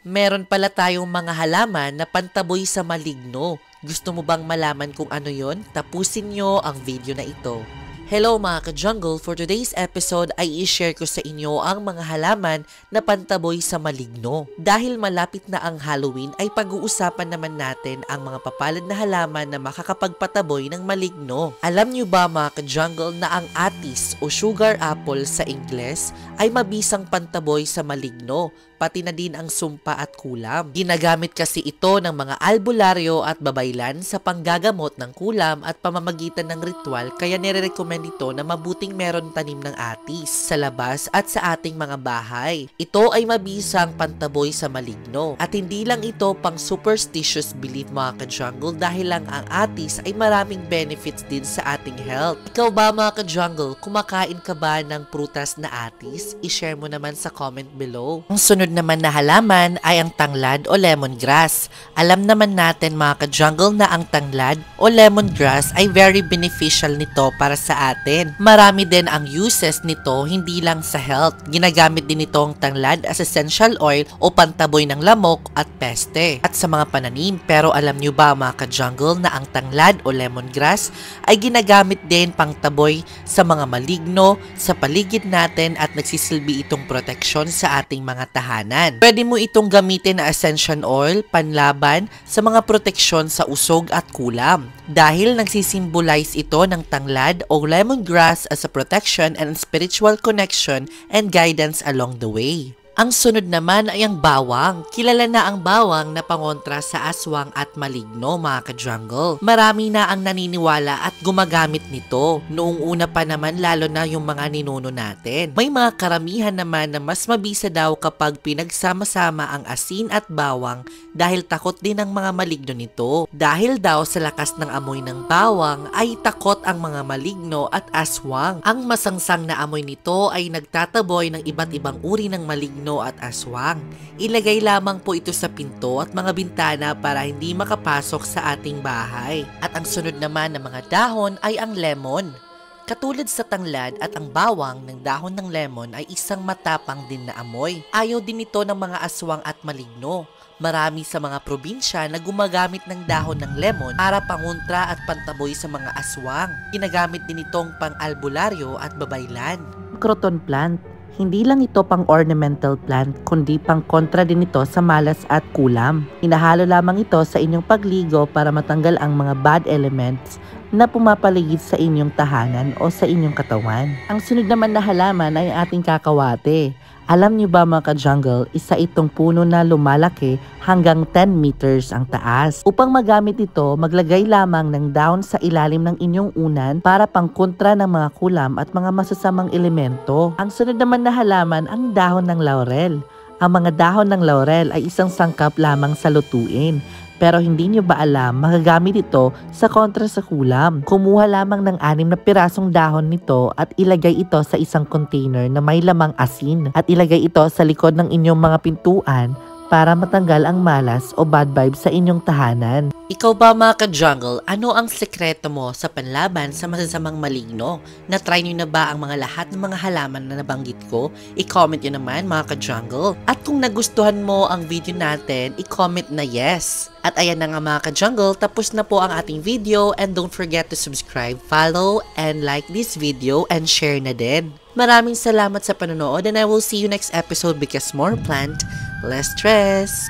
Meron pala tayong mga halaman na pantaboy sa maligno. Gusto mo bang malaman kung ano yon? Tapusin nyo ang video na ito. Hello mga ka-jungle, for today's episode ay i-share ko sa inyo ang mga halaman na pantaboy sa maligno. Dahil malapit na ang Halloween ay pag-uusapan naman natin ang mga papalad na halaman na makakapagpataboy ng maligno. Alam nyo ba mga ka-jungle na ang atis o sugar apple sa Ingles ay mabisang pantaboy sa maligno, pati na din ang sumpa at kulam. Ginagamit kasi ito ng mga albularyo at babaylan sa panggagamot ng kulam at pamamagitan ng ritual, kaya nire-recommend ito na mabuting meron tanim ng atis sa labas at sa ating mga bahay. Ito ay mabisang pantaboy sa maligno. At hindi lang ito pang superstitious belief mga ka-jungle, dahil lang ang atis ay maraming benefits din sa ating health. Ikaw ba mga ka-jungle, kumakain ka ba ng prutas na atis? I-share mo naman sa comment below. Ang sunod naman na halaman ay ang tanglad o lemongrass. Alam naman natin mga ka-jungle na ang tanglad o lemongrass ay very beneficial nito para sa atin. Marami din ang uses nito, hindi lang sa health. Ginagamit din itong tanglad as essential oil o pantaboy ng lamok at peste at sa mga pananim. Pero alam nyo ba mga ka-jungle na ang tanglad o lemongrass ay ginagamit din pangtaboy sa mga maligno sa paligid natin at nagsisilbi itong proteksyon sa ating mga tahanan. Pwede mo itong gamitin na essential oil panlaban sa mga proteksyon sa usog at kulam. Dahil nagsisimbolize ito ng tanglad o lemongrass as a protection and spiritual connection and guidance along the way. Ang sunod naman ay ang bawang. Kilala na ang bawang na pangontra sa aswang at maligno mga ka-jungle. Marami na ang naniniwala at gumagamit nito. Noong una pa naman, lalo na yung mga ninuno natin. May mga karamihan naman na mas mabisa daw kapag pinagsama-sama ang asin at bawang dahil takot din ang mga maligno nito. Dahil daw sa lakas ng amoy ng bawang ay takot ang mga maligno at aswang. Ang masangsang na amoy nito ay nagtataboy ng iba't ibang uri ng maligno at aswang. Ilagay lamang po ito sa pinto at mga bintana para hindi makapasok sa ating bahay. At ang sunod naman ng mga dahon ay ang lemon. Katulad sa tanglad at ang bawang, ng dahon ng lemon ay isang matapang din na amoy. Ayaw din ito ng mga aswang at maligno. Marami sa mga probinsya na gumagamit ng dahon ng lemon para pangontra at pantaboy sa mga aswang. Ginagamit din itong pang-albularyo at babaylan. Croton plant. Hindi lang ito pang ornamental plant, kundi pang kontra din ito sa malas at kulam. Hinahalo lamang ito sa inyong pagligo para matanggal ang mga bad elements na pumapaligid sa inyong tahanan o sa inyong katawan. Ang sunod naman na halaman ay ating kakawate. Alam niyo ba mga ka-jungle, isa itong puno na lumalaki hanggang 10 meters ang taas. Upang magamit ito, maglagay lamang ng dahon sa ilalim ng inyong unan para pangkontra ng mga kulam at mga masasamang elemento. Ang sunod naman na halaman ang dahon ng laurel. Ang mga dahon ng laurel ay isang sangkap lamang sa lutuin. Pero hindi nyo ba alam, magagamit ito sa kontra sa kulam. Kumuha lamang ng 6 na pirasong dahon nito at ilagay ito sa isang container na may lamang asin. At ilagay ito sa likod ng inyong mga pintuan para matanggal ang malas o bad vibes sa inyong tahanan. Ikaw ba mga ka-jungle, ano ang sekreto mo sa panlaban sa masasamang maligno? Na-try nyo na ba ang mga lahat ng mga halaman na nabanggit ko? I-comment nyo naman mga ka-jungle. At kung nagustuhan mo ang video natin, i-comment na yes. At ayan na nga mga ka-jungle, tapos na po ang ating video and don't forget to subscribe, follow, and like this video and share na din. Maraming salamat sa panonood and I will see you next episode because more plant, less stress.